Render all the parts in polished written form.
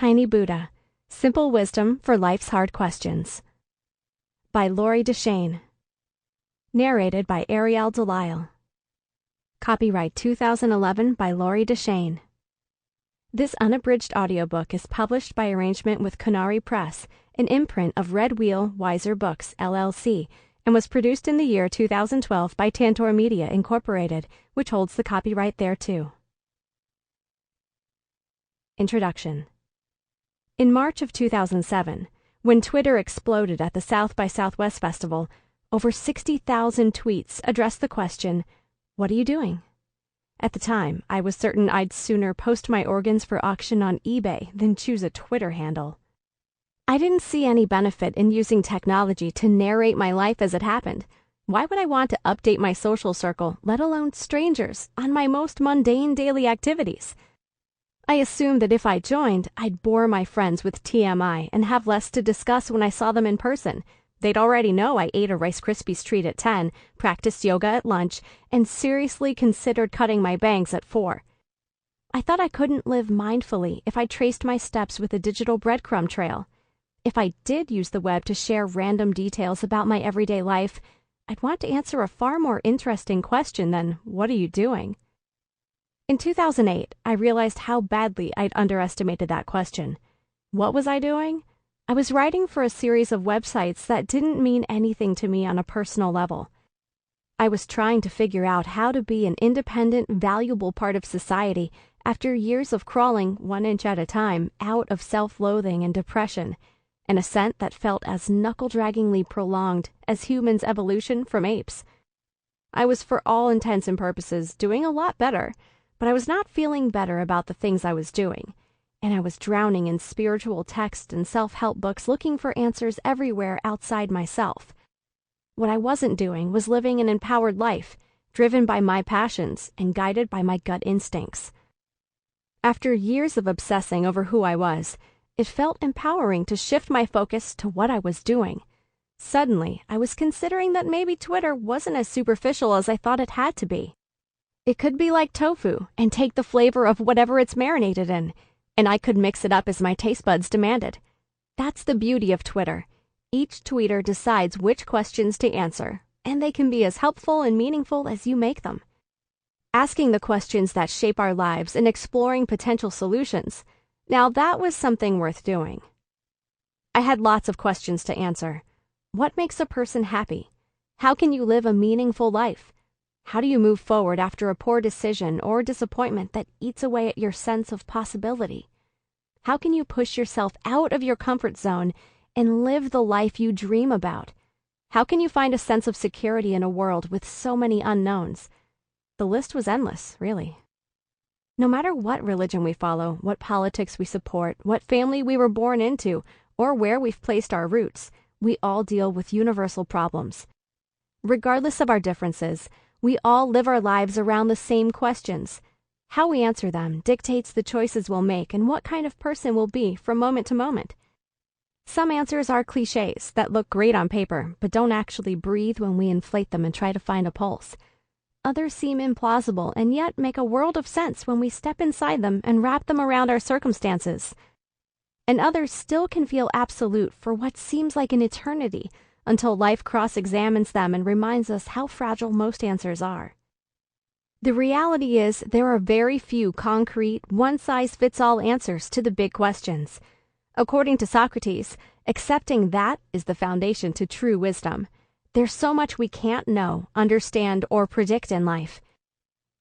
Tiny Buddha, Simple Wisdom for Life's Hard Questions. By Deschene. Narrated by Arielle DeLisle. Copyright 2011 by Deschene. This unabridged audiobook is published by arrangement with Canary Press, an imprint of Red Wheel Wiser Books, LLC, and was produced in the year 2012 by Tantor Media, Incorporated, which holds the copyright thereto. Introduction. In March of 2007, when Twitter exploded at the South by Southwest Festival, over 60,000 tweets addressed the question, "What are you doing?" At the time, I was certain I'd sooner post my organs for auction on eBay than choose a Twitter handle. I didn't see any benefit in using technology to narrate my life as it happened. Why would I want to update my social circle, let alone strangers, on my most mundane daily activities? I assumed that if I joined, I'd bore my friends with TMI and have less to discuss when I saw them in person. They'd already know I ate a Rice Krispies treat at 10, practiced yoga at lunch, and seriously considered cutting my bangs at 4. I thought I couldn't live mindfully if I traced my steps with a digital breadcrumb trail. If I did use the web to share random details about my everyday life, I'd want to answer a far more interesting question than, "What are you doing?" In 2008, I realized how badly I'd underestimated that question. What was I doing? I was writing for a series of websites that didn't mean anything to me on a personal level. I was trying to figure out how to be an independent, valuable part of society after years of crawling, 1 inch at a time, out of self-loathing and depression, an ascent that felt as knuckle-draggingly prolonged as humans' evolution from apes. I was, for all intents and purposes, doing a lot better, but I was not feeling better about the things I was doing, and I was drowning in spiritual text and self-help books looking for answers everywhere outside myself. What I wasn't doing was living an empowered life, driven by my passions and guided by my gut instincts. After years of obsessing over who I was, it felt empowering to shift my focus to what I was doing. Suddenly, I was considering that maybe Twitter wasn't as superficial as I thought it had to be. It could be like tofu and take the flavor of whatever it's marinated in, and I could mix it up as my taste buds demanded. That's the beauty of Twitter. Each tweeter decides which questions to answer, and they can be as helpful and meaningful as you make them. Asking the questions that shape our lives and exploring potential solutions, now that was something worth doing. I had lots of questions to answer. What makes a person happy? How can you live a meaningful life? How do you move forward after a poor decision or disappointment that eats away at your sense of possibility? How can you push yourself out of your comfort zone and live the life you dream about? How can you find a sense of security in a world with so many unknowns? The list was endless, really. No matter what religion we follow, what politics we support, what family we were born into, or where we've placed our roots, we all deal with universal problems. Regardless of our differences, we all live our lives around the same questions. How we answer them dictates the choices we'll make and what kind of person we'll be from moment to moment. Some answers are cliches that look great on paper, but don't actually breathe when we inflate them and try to find a pulse. Others seem implausible and yet make a world of sense when we step inside them and wrap them around our circumstances. And others still can feel absolute for what seems like an eternity, until life cross-examines them and reminds us how fragile most answers are. The reality is there are very few concrete, one-size-fits-all answers to the big questions. According to Socrates, accepting that is the foundation to true wisdom. There's so much we can't know, understand, or predict in life.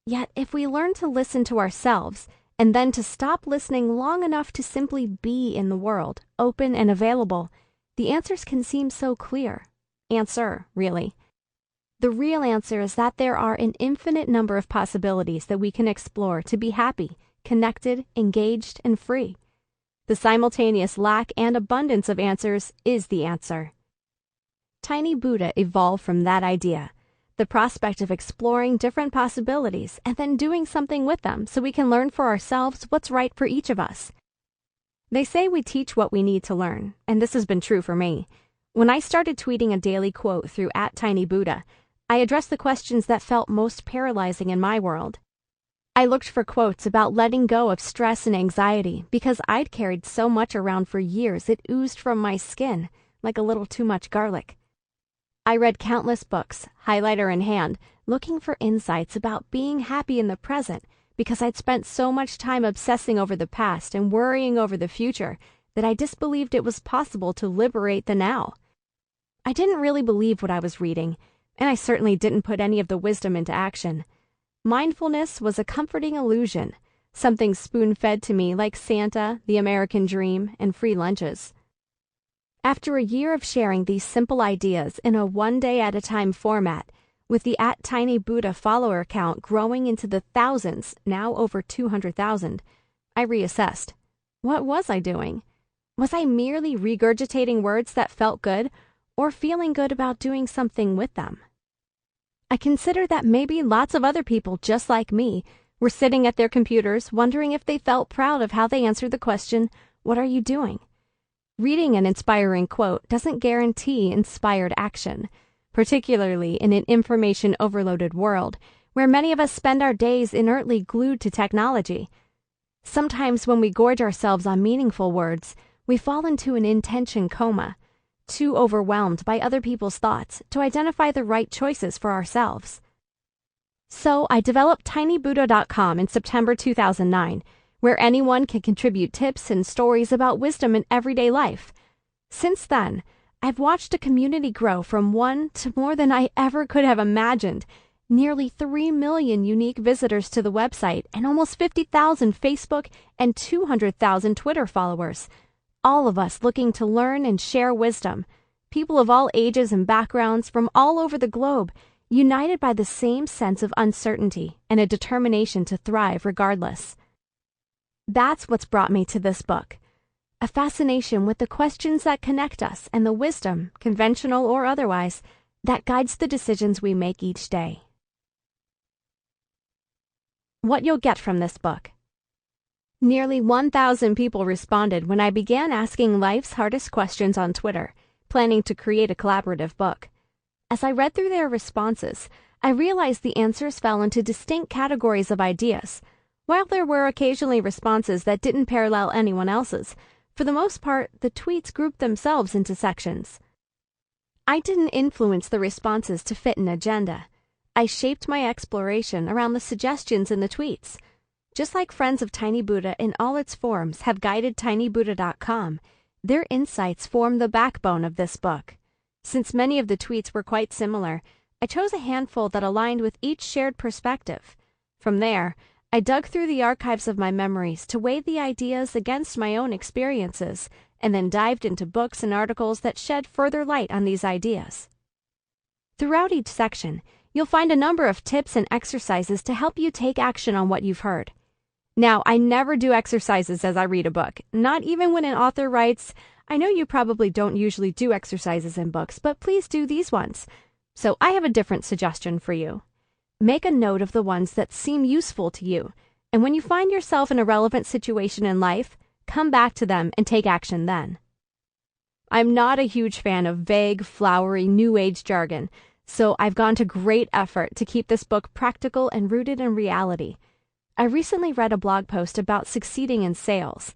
Yet if we learn to listen to ourselves, and then to stop listening long enough to simply be in the world, open and available, the answers can seem so clear. Really. The real answer is that there are an infinite number of possibilities that we can explore to be happy, connected, engaged, and free. The simultaneous lack and abundance of answers is the answer. Tiny Buddha evolved from that idea, the prospect of exploring different possibilities and then doing something with them so we can learn for ourselves what's right for each of us. They say we teach what we need to learn, and this has been true for me. When I started tweeting a daily quote through @tinybuddha, I addressed the questions that felt most paralyzing in my world. I looked for quotes about letting go of stress and anxiety because I'd carried so much around for years it oozed from my skin like a little too much garlic. I read countless books, highlighter in hand, looking for insights about being happy in the present because I'd spent so much time obsessing over the past and worrying over the future that I disbelieved it was possible to liberate the now. I didn't really believe what I was reading, and I certainly didn't put any of the wisdom into action. Mindfulness was a comforting illusion, something spoon-fed to me like Santa, the American dream, and free lunches. After a year of sharing these simple ideas in a one-day-at-a-time format, with the @Tiny Buddha follower count growing into the thousands, now over 200,000, I reassessed. What was I doing? Was I merely regurgitating words that felt good, or feeling good about doing something with them? I considered that maybe lots of other people just like me were sitting at their computers wondering if they felt proud of how they answered the question, "What are you doing?" Reading an inspiring quote doesn't guarantee inspired action, particularly in an information-overloaded world where many of us spend our days inertly glued to technology. Sometimes when we gorge ourselves on meaningful words, we fall into an intention coma, too overwhelmed by other people's thoughts to identify the right choices for ourselves. So I developed tinybuddha.com in September 2009, where anyone can contribute tips and stories about wisdom in everyday life. Since then, I've watched a community grow from 1 to more than I ever could have imagined. Nearly 3 million unique visitors to the website and almost 50,000 Facebook and 200,000 Twitter followers. All of us looking to learn and share wisdom. People of all ages and backgrounds from all over the globe, united by the same sense of uncertainty and a determination to thrive regardless. That's what's brought me to this book. A fascination with the questions that connect us and the wisdom, conventional or otherwise, that guides the decisions we make each day. What you'll get from this book. Nearly 1,000 people responded when I began asking life's hardest questions on Twitter, planning to create a collaborative book. As I read through their responses, I realized the answers fell into distinct categories of ideas. While there were occasionally responses that didn't parallel anyone else's, for the most part, the tweets grouped themselves into sections. I didn't influence the responses to fit an agenda. I shaped my exploration around the suggestions in the tweets. Just like Friends of Tiny Buddha in all its forms have guided tinybuddha.com, their insights form the backbone of this book. Since many of the tweets were quite similar, I chose a handful that aligned with each shared perspective. From there, I dug through the archives of my memories to weigh the ideas against my own experiences, and then dived into books and articles that shed further light on these ideas. Throughout each section, you'll find a number of tips and exercises to help you take action on what you've heard. Now, I never do exercises as I read a book, not even when an author writes, "I know you probably don't usually do exercises in books, but please do these ones." So I have a different suggestion for you. Make a note of the ones that seem useful to you, and when you find yourself in a relevant situation in life, come back to them and take action then. I'm not a huge fan of vague, flowery, New Age jargon, so I've gone to great effort to keep this book practical and rooted in reality. I recently read a blog post about succeeding in sales.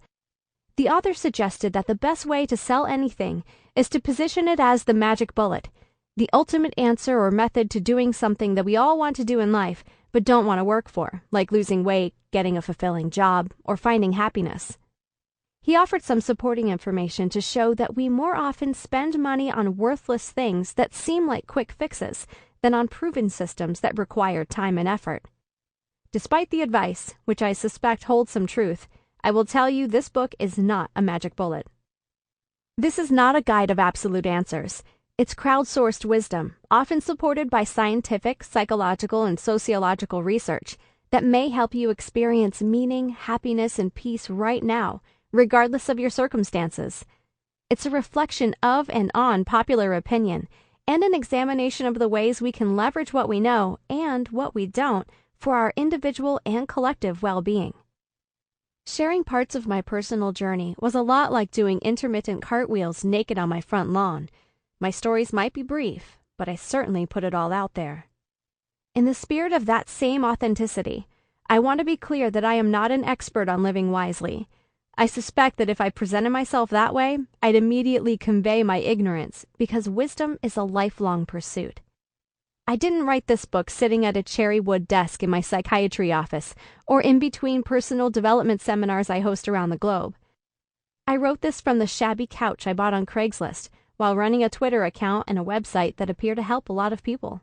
The author suggested that the best way to sell anything is to position it as the magic bullet, the ultimate answer or method to doing something that we all want to do in life but don't want to work for, like losing weight, getting a fulfilling job, or finding happiness. He offered some supporting information to show that we more often spend money on worthless things that seem like quick fixes than on proven systems that require time and effort. Despite the advice, which I suspect holds some truth, I will tell you this book is not a magic bullet. This is not a guide of absolute answers. It's crowdsourced wisdom, often supported by scientific, psychological, and sociological research that may help you experience meaning, happiness, and peace right now, regardless of your circumstances. It's a reflection of and on popular opinion, and an examination of the ways we can leverage what we know and what we don't for our individual and collective well-being. Sharing parts of my personal journey was a lot like doing intermittent cartwheels naked on my front lawn. My stories might be brief, but I certainly put it all out there. In the spirit of that same authenticity, I want to be clear that I am not an expert on living wisely. I suspect that if I presented myself that way, I'd immediately convey my ignorance, because wisdom is a lifelong pursuit. I didn't write this book sitting at a cherry wood desk in my psychiatry office or in between personal development seminars I host around the globe. I wrote this from the shabby couch I bought on Craigslist while running a Twitter account and a website that appear to help a lot of people.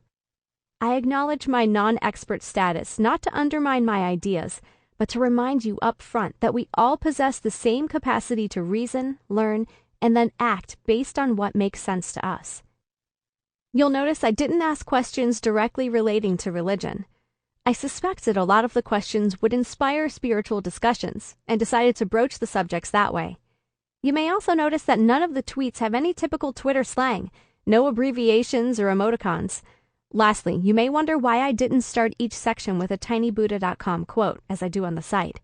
I acknowledge my non-expert status not to undermine my ideas, but to remind you up front that we all possess the same capacity to reason, learn, and then act based on what makes sense to us. You'll notice I didn't ask questions directly relating to religion. I suspected a lot of the questions would inspire spiritual discussions and decided to broach the subjects that way. You may also notice that none of the tweets have any typical Twitter slang, no abbreviations or emoticons. Lastly, you may wonder why I didn't start each section with a tinybuddha.com quote, as I do on the site.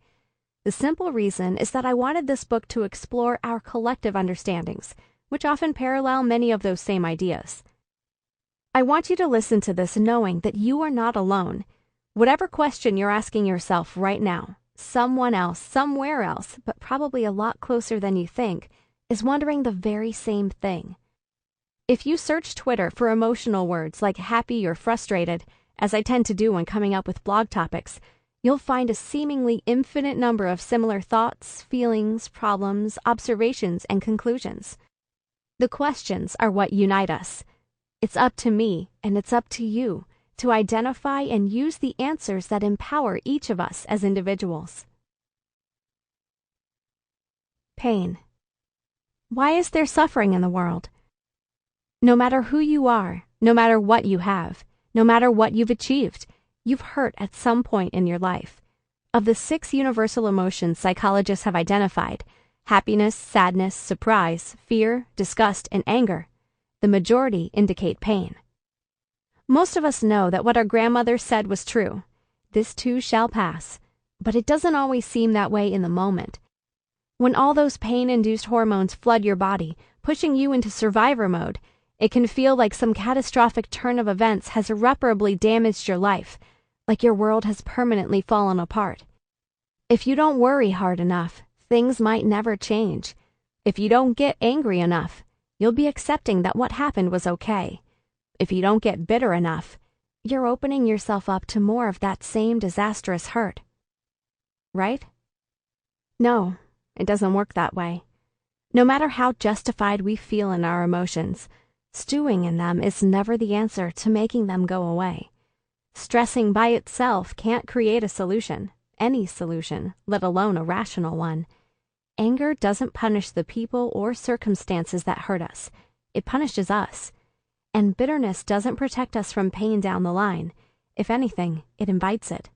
The simple reason is that I wanted this book to explore our collective understandings, which often parallel many of those same ideas. I want you to listen to this knowing that you are not alone. Whatever question you're asking yourself right now, someone else, somewhere else, but probably a lot closer than you think, is wondering the very same thing. If you search Twitter for emotional words like happy or frustrated, as I tend to do when coming up with blog topics, you'll find a seemingly infinite number of similar thoughts, feelings, problems, observations, and conclusions. The questions are what unite us. It's up to me, and it's up to you, to identify and use the answers that empower each of us as individuals. Pain. Why is there suffering in the world? No matter who you are, no matter what you have, no matter what you've achieved, you've hurt at some point in your life. Of the 6 universal emotions psychologists have identified, happiness, sadness, surprise, fear, disgust, and anger, the majority indicate pain. Most of us know that what our grandmother said was true. This too shall pass. But it doesn't always seem that way in the moment. When all those pain-induced hormones flood your body, pushing you into survivor mode, it can feel like some catastrophic turn of events has irreparably damaged your life, like your world has permanently fallen apart. If you don't worry hard enough, things might never change. If you don't get angry enough, you'll be accepting that what happened was okay. If you don't get bitter enough, you're opening yourself up to more of that same disastrous hurt. Right? No, it doesn't work that way. No matter how justified we feel in our emotions, stewing in them is never the answer to making them go away. Stressing by itself can't create a solution, any solution, let alone a rational one. Anger doesn't punish the people or circumstances that hurt us. It punishes us. And bitterness doesn't protect us from pain down the line. If anything, it invites it.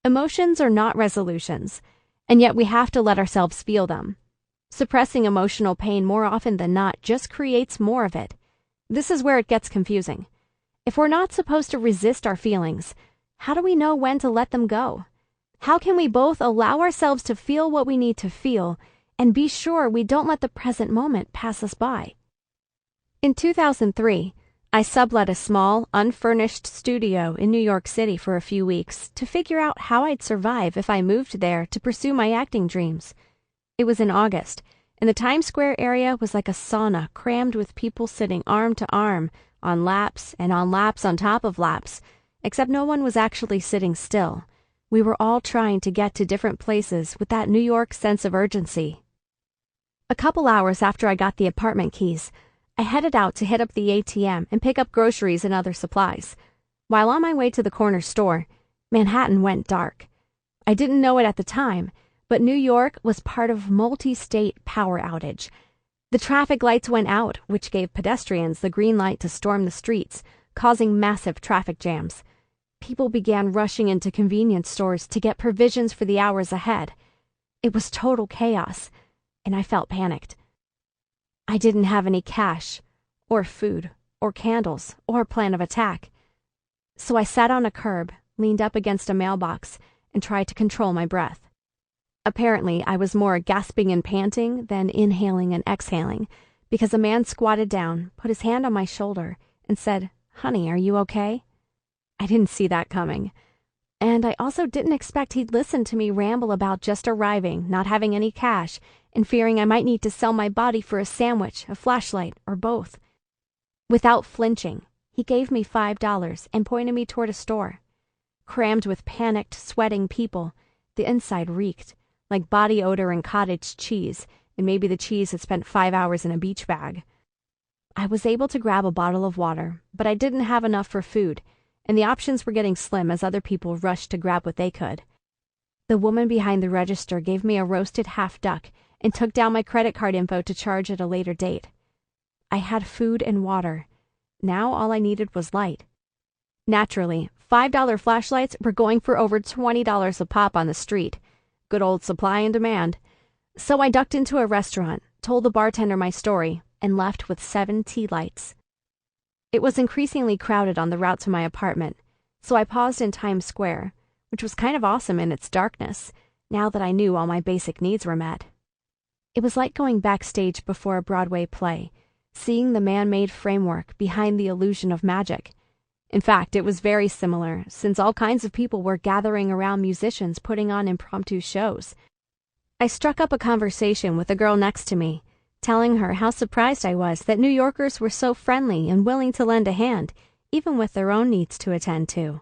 Emotions are not resolutions, and yet we have to let ourselves feel them. Suppressing emotional pain more often than not just creates more of it. This is where it gets confusing. If we're not supposed to resist our feelings, how do we know when to let them go? How can we both allow ourselves to feel what we need to feel and be sure we don't let the present moment pass us by? In 2003, I sublet a small, unfurnished studio in New York City for a few weeks to figure out how I'd survive if I moved there to pursue my acting dreams. It was in August, and the Times Square area was like a sauna crammed with people sitting arm to arm, on laps and on laps on top of laps, except no one was actually sitting still. We were all trying to get to different places with that New York sense of urgency. A couple hours after I got the apartment keys, I headed out to hit up the ATM and pick up groceries and other supplies. While on my way to the corner store, Manhattan went dark. I didn't know it at the time, but New York was part of multi-state power outage. The traffic lights went out, which gave pedestrians the green light to storm the streets, causing massive traffic jams. People began rushing into convenience stores to get provisions for the hours ahead. It was total chaos, and I felt panicked. I didn't have any cash, or food, or candles, or plan of attack. So I sat on a curb, leaned up against a mailbox, and tried to control my breath. Apparently, I was more gasping and panting than inhaling and exhaling, because a man squatted down, put his hand on my shoulder, and said, "Honey, are you okay?" I didn't see that coming. And I also didn't expect he'd listen to me ramble about just arriving, not having any cash, and fearing I might need to sell my body for a sandwich, a flashlight, or both. Without flinching, he gave me $5 and pointed me toward a store. Crammed with panicked, sweating people, the inside reeked, like body odor and cottage cheese, and maybe the cheese had spent 5 hours in a beach bag. I was able to grab a bottle of water, but I didn't have enough for food, and the options were getting slim as other people rushed to grab what they could. The woman behind the register gave me a roasted half duck and took down my credit card info to charge at a later date. I had food and water. Now all I needed was light. Naturally, $5 flashlights were going for over $20 a pop on the street. Good old supply and demand. So I ducked into a restaurant, told the bartender my story, and left with 7 tea lights. It was increasingly crowded on the route to my apartment, so I paused in Times Square, which was kind of awesome in its darkness, now that I knew all my basic needs were met. It was like going backstage before a Broadway play, seeing the man-made framework behind the illusion of magic. In fact, it was very similar, since all kinds of people were gathering around musicians putting on impromptu shows. I struck up a conversation with the girl next to me, telling her how surprised I was that New Yorkers were so friendly and willing to lend a hand, even with their own needs to attend to.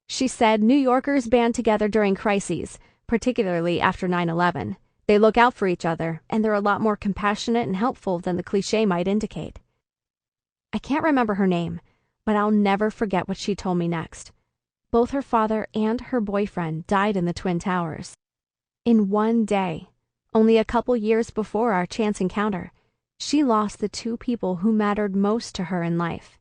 She said New Yorkers band together during crises, particularly after 9/11. They look out for each other, and they're a lot more compassionate and helpful than the cliché might indicate. I can't remember her name, but I'll never forget what she told me next. Both her father and her boyfriend died in the Twin Towers. In one day, only a couple years before our chance encounter, she lost the 2 people who mattered most to her in life.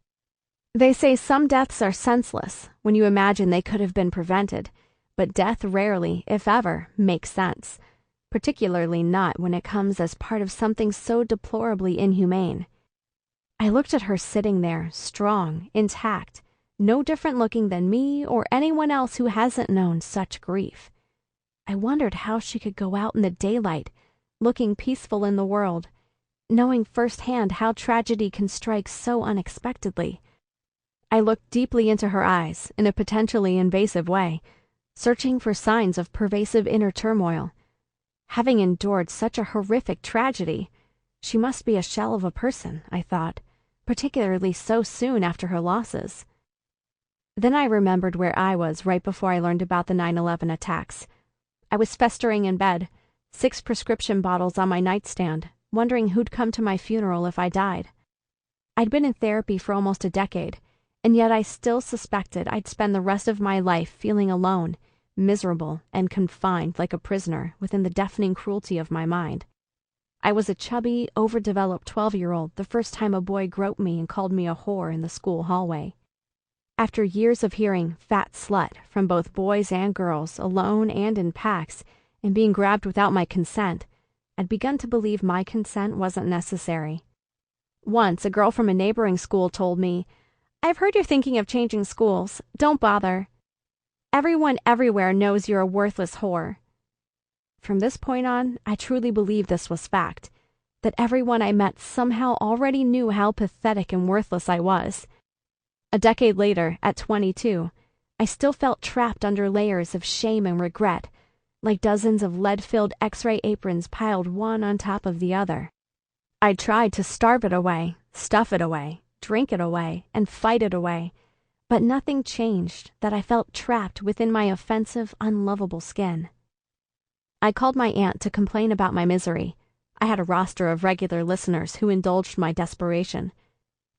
They say some deaths are senseless when you imagine they could have been prevented, but death rarely, if ever, makes sense, particularly not when it comes as part of something so deplorably inhumane. I looked at her sitting there, strong, intact, no different looking than me or anyone else who hasn't known such grief. I wondered how she could go out in the daylight, looking peaceful in the world, knowing firsthand how tragedy can strike so unexpectedly. I looked deeply into her eyes in a potentially invasive way, searching for signs of pervasive inner turmoil. Having endured such a horrific tragedy, she must be a shell of a person, I thought, particularly so soon after her losses. Then I remembered where I was right before I learned about the 9/11 attacks. I was festering in bed, 6 prescription bottles on my nightstand, wondering who'd come to my funeral if I died. I'd been in therapy for almost a decade, and yet I still suspected I'd spend the rest of my life feeling alone, miserable, and confined like a prisoner within the deafening cruelty of my mind. I was a chubby, overdeveloped 12-year-old the first time a boy groped me and called me a whore in the school hallway. After years of hearing "fat slut" from both boys and girls, alone and in packs, and being grabbed without my consent, I'd begun to believe my consent wasn't necessary. Once, a girl from a neighboring school told me, "I've heard you're thinking of changing schools. Don't bother. Everyone everywhere knows you're a worthless whore." From this point on, I truly believed this was fact, that everyone I met somehow already knew how pathetic and worthless I was. A decade later, at 22, I still felt trapped under layers of shame and regret, like dozens of lead-filled X-ray aprons piled one on top of the other. I tried to starve it away, stuff it away, drink it away, and fight it away, but nothing changed that I felt trapped within my offensive, unlovable skin. I called my aunt to complain about my misery. I had a roster of regular listeners who indulged my desperation.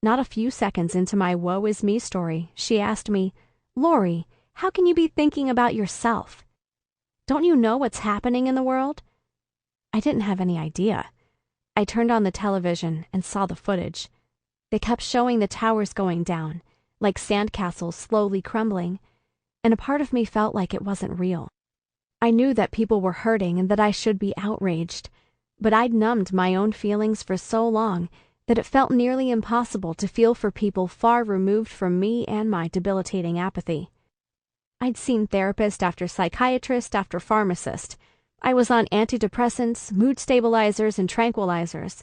Not a few seconds into my woe is me story, she asked me, "Lori, how can you be thinking about yourself? Don't you know what's happening in the world?" I didn't have any idea. I turned on the television and saw the footage. They kept showing the towers going down, like sandcastles slowly crumbling, and a part of me felt like it wasn't real. I knew that people were hurting and that I should be outraged, but I'd numbed my own feelings for so long that it felt nearly impossible to feel for people far removed from me and my debilitating apathy. I'd seen therapist after psychiatrist after pharmacist. I was on antidepressants, mood stabilizers, and tranquilizers.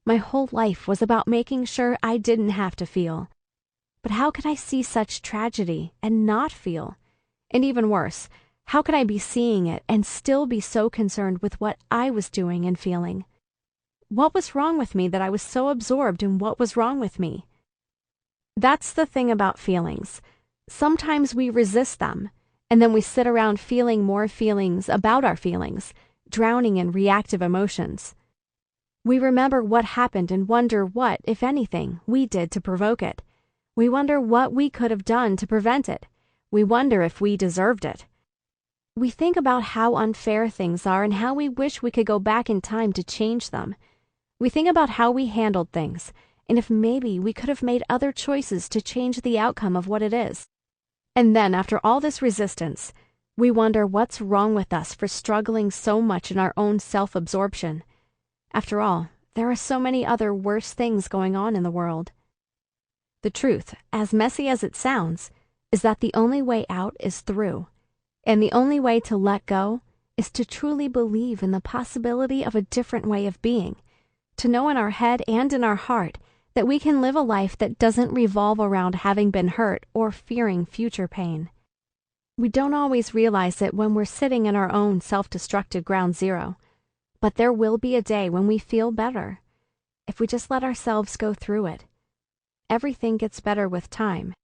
My whole life was about making sure I didn't have to feel. But how could I see such tragedy and not feel? And even worse, how could I be seeing it and still be so concerned with what I was doing and feeling? What was wrong with me that I was so absorbed in what was wrong with me? That's the thing about feelings. Sometimes we resist them, and then we sit around feeling more feelings about our feelings, drowning in reactive emotions. We remember what happened and wonder what, if anything, we did to provoke it. We wonder what we could have done to prevent it. We wonder if we deserved it. We think about how unfair things are and how we wish we could go back in time to change them. We think about how we handled things, and if maybe we could have made other choices to change the outcome of what it is. And then, after all this resistance, we wonder what's wrong with us for struggling so much in our own self-absorption. After all, there are so many other worse things going on in the world. The truth, as messy as it sounds, is that the only way out is through. And the only way to let go is to truly believe in the possibility of a different way of being, to know in our head and in our heart that we can live a life that doesn't revolve around having been hurt or fearing future pain. We don't always realize it when we're sitting in our own self-destructive ground zero, but there will be a day when we feel better, if we just let ourselves go through it. Everything gets better with time.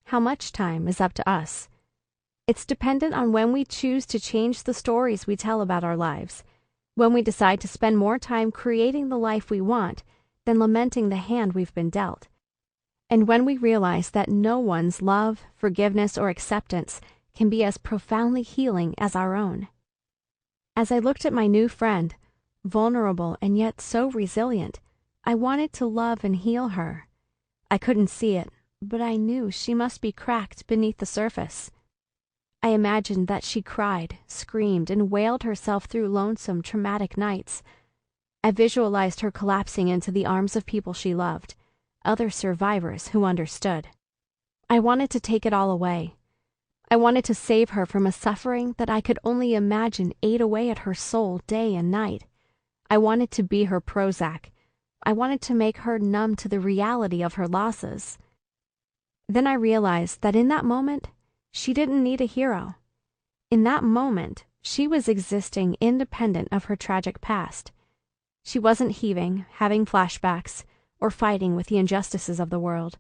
How much time is up to us. It's dependent on when we choose to change the stories we tell about our lives, when we decide to spend more time creating the life we want than lamenting the hand we've been dealt, and when we realize that no one's love, forgiveness, or acceptance can be as profoundly healing as our own. As I looked at my new friend, vulnerable and yet so resilient, I wanted to love and heal her. I couldn't see it, but I knew she must be cracked beneath the surface. I imagined that she cried, screamed, and wailed herself through lonesome, traumatic nights. I visualized her collapsing into the arms of people she loved, other survivors who understood. I wanted to take it all away. I wanted to save her from a suffering that I could only imagine ate away at her soul day and night. I wanted to be her Prozac. I wanted to make her numb to the reality of her losses. Then I realized that in that moment, she didn't need a hero. In that moment, she was existing independent of her tragic past. She wasn't heaving, having flashbacks, or fighting with the injustices of the world.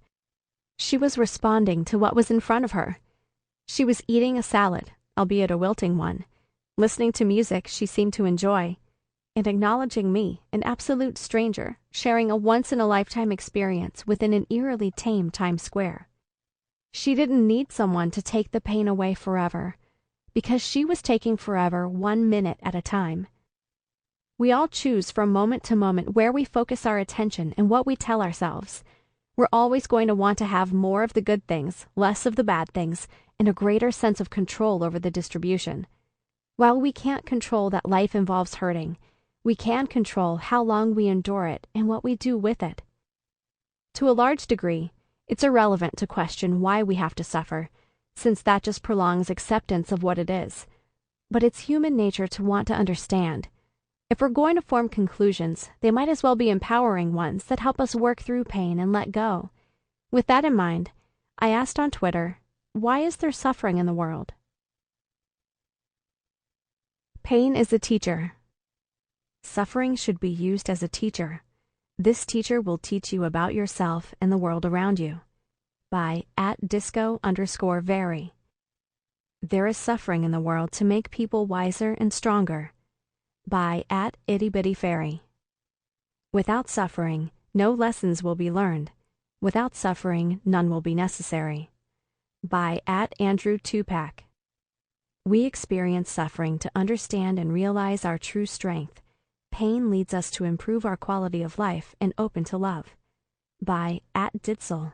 She was responding to what was in front of her. She was eating a salad, albeit a wilting one, listening to music she seemed to enjoy, and acknowledging me, an absolute stranger, sharing a once-in-a-lifetime experience within an eerily tame Times Square. She didn't need someone to take the pain away forever, because she was taking forever 1 minute at a time. We all choose from moment to moment where we focus our attention and what we tell ourselves. We're always going to want to have more of the good things, less of the bad things, and a greater sense of control over the distribution. While we can't control that life involves hurting, we can control how long we endure it and what we do with it. To a large degree, it's irrelevant to question why we have to suffer, since that just prolongs acceptance of what it is. But it's human nature to want to understand. If we're going to form conclusions, they might as well be empowering ones that help us work through pain and let go. With that in mind, I asked on Twitter, why is there suffering in the world? Pain is a teacher. Suffering should be used as a teacher. This teacher will teach you about yourself and the world around you. By @disco_vary. There is suffering in the world to make people wiser and stronger. By @ittybittyfairy. Without suffering, no lessons will be learned. Without suffering, none will be necessary. By @Andrew2Pack. We experience suffering to understand and realize our true strength. Pain leads us to improve our quality of life and open to love. By @Ditzel.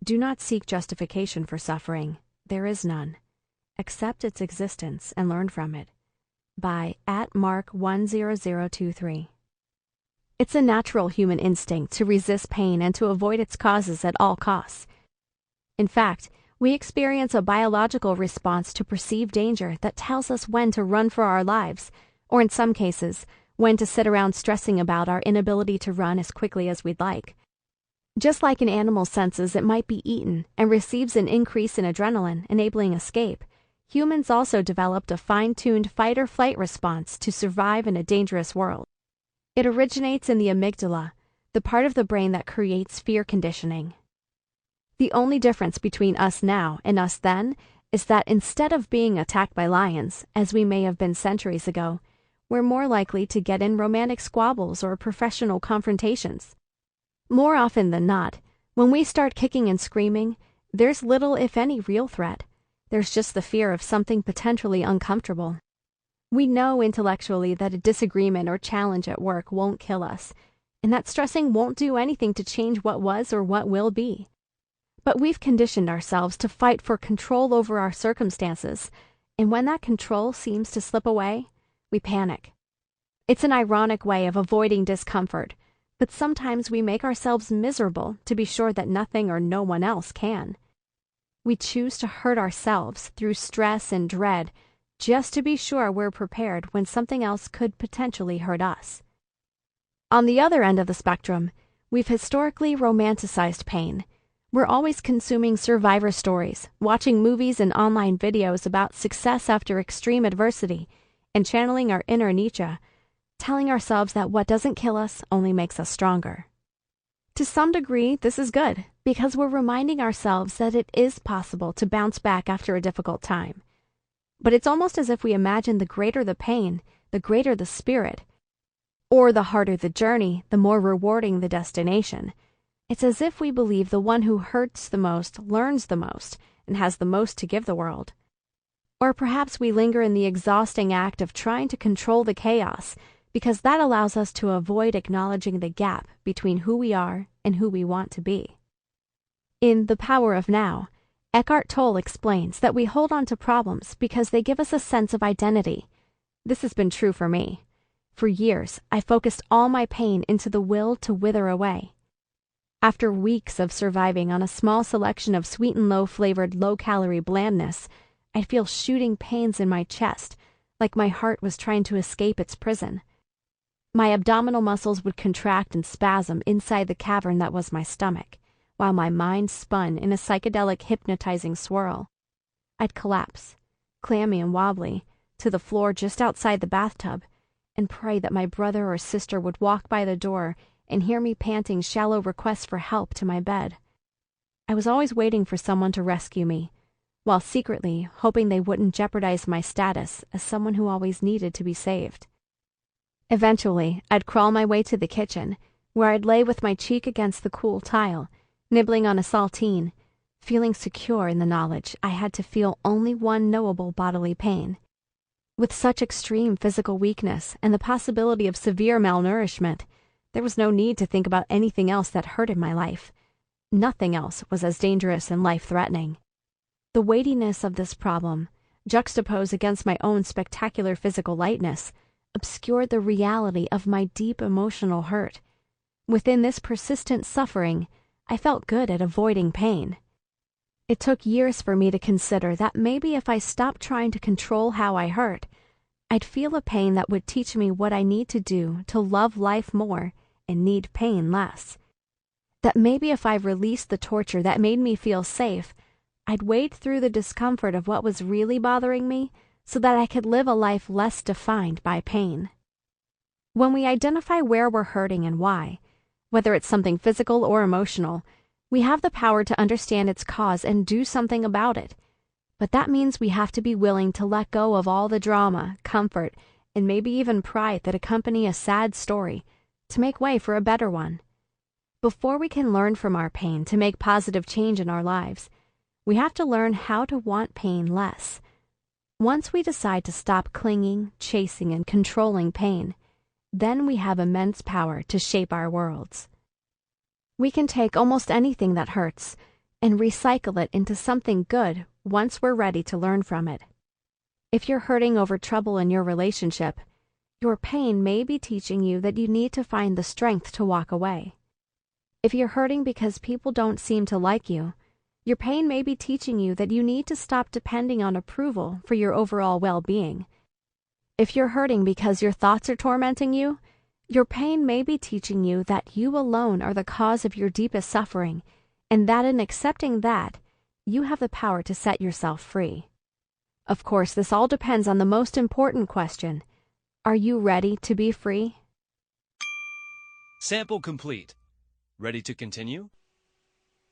Do not seek justification for suffering. There is none. Accept its existence and learn from it. By @Mark10023. It's a natural human instinct to resist pain and to avoid its causes at all costs. In fact, we experience a biological response to perceived danger that tells us when to run for our lives, or in some cases, when to sit around stressing about our inability to run as quickly as we'd like. Just like an animal senses it might be eaten and receives an increase in adrenaline, enabling escape, humans also developed a fine-tuned fight-or-flight response to survive in a dangerous world. It originates in the amygdala, the part of the brain that creates fear conditioning. The only difference between us now and us then is that instead of being attacked by lions, as we may have been centuries ago, we're more likely to get in romantic squabbles or professional confrontations. More often than not, when we start kicking and screaming, there's little, if any, real threat. There's just the fear of something potentially uncomfortable. We know intellectually that a disagreement or challenge at work won't kill us, and that stressing won't do anything to change what was or what will be. But we've conditioned ourselves to fight for control over our circumstances, and when that control seems to slip away, we panic. It's an ironic way of avoiding discomfort, but sometimes we make ourselves miserable to be sure that nothing or no one else can. We choose to hurt ourselves through stress and dread just to be sure we're prepared when something else could potentially hurt us. On the other end of the spectrum, we've historically romanticized pain. We're always consuming survivor stories, watching movies and online videos about success after extreme adversity, and channeling our inner Nietzsche, telling ourselves that what doesn't kill us only makes us stronger. To some degree, this is good, because we're reminding ourselves that it is possible to bounce back after a difficult time. But it's almost as if we imagine the greater the pain, the greater the spirit, or the harder the journey, the more rewarding the destination. It's as if we believe the one who hurts the most learns the most and has the most to give the world. Or perhaps we linger in the exhausting act of trying to control the chaos because that allows us to avoid acknowledging the gap between who we are and who we want to be. In The Power of Now, Eckhart Tolle explains that we hold on to problems because they give us a sense of identity. This has been true for me. For years, I focused all my pain into the will to wither away. After weeks of surviving on a small selection of sweet and low-flavored, low-calorie blandness, I'd feel shooting pains in my chest, like my heart was trying to escape its prison. My abdominal muscles would contract and spasm inside the cavern that was my stomach, while my mind spun in a psychedelic hypnotizing swirl. I'd collapse, clammy and wobbly, to the floor just outside the bathtub, and pray that my brother or sister would walk by the door and hear me panting shallow requests for help to my bed. I was always waiting for someone to rescue me, while secretly hoping they wouldn't jeopardize my status as someone who always needed to be saved. Eventually, I'd crawl my way to the kitchen, where I'd lay with my cheek against the cool tile, nibbling on a saltine, feeling secure in the knowledge I had to feel only one knowable bodily pain. With such extreme physical weakness and the possibility of severe malnourishment, there was no need to think about anything else that hurt in my life. Nothing else was as dangerous and life-threatening. The weightiness of this problem, juxtaposed against my own spectacular physical lightness, obscured the reality of my deep emotional hurt. Within this persistent suffering, I felt good at avoiding pain. It took years for me to consider that maybe if I stopped trying to control how I hurt, I'd feel a pain that would teach me what I need to do to love life more and need pain less. That maybe if I released the torture that made me feel safe, I'd wade through the discomfort of what was really bothering me so that I could live a life less defined by pain. When we identify where we're hurting and why, whether it's something physical or emotional, we have the power to understand its cause and do something about it. But that means we have to be willing to let go of all the drama, comfort, and maybe even pride that accompany a sad story to make way for a better one. Before we can learn from our pain to make positive change in our lives, we have to learn how to want pain less. Once we decide to stop clinging, chasing, and controlling pain, then we have immense power to shape our worlds. We can take almost anything that hurts and recycle it into something good once we're ready to learn from it. If you're hurting over trouble in your relationship, your pain may be teaching you that you need to find the strength to walk away. If you're hurting because people don't seem to like you, your pain may be teaching you that you need to stop depending on approval for your overall well-being. If you're hurting because your thoughts are tormenting you, Your pain may be teaching you that you alone are the cause of your deepest suffering, and that in accepting that, you have the power to set yourself free. Of course, this all depends on the most important question. Are you ready to be free? Sample complete. Ready to continue?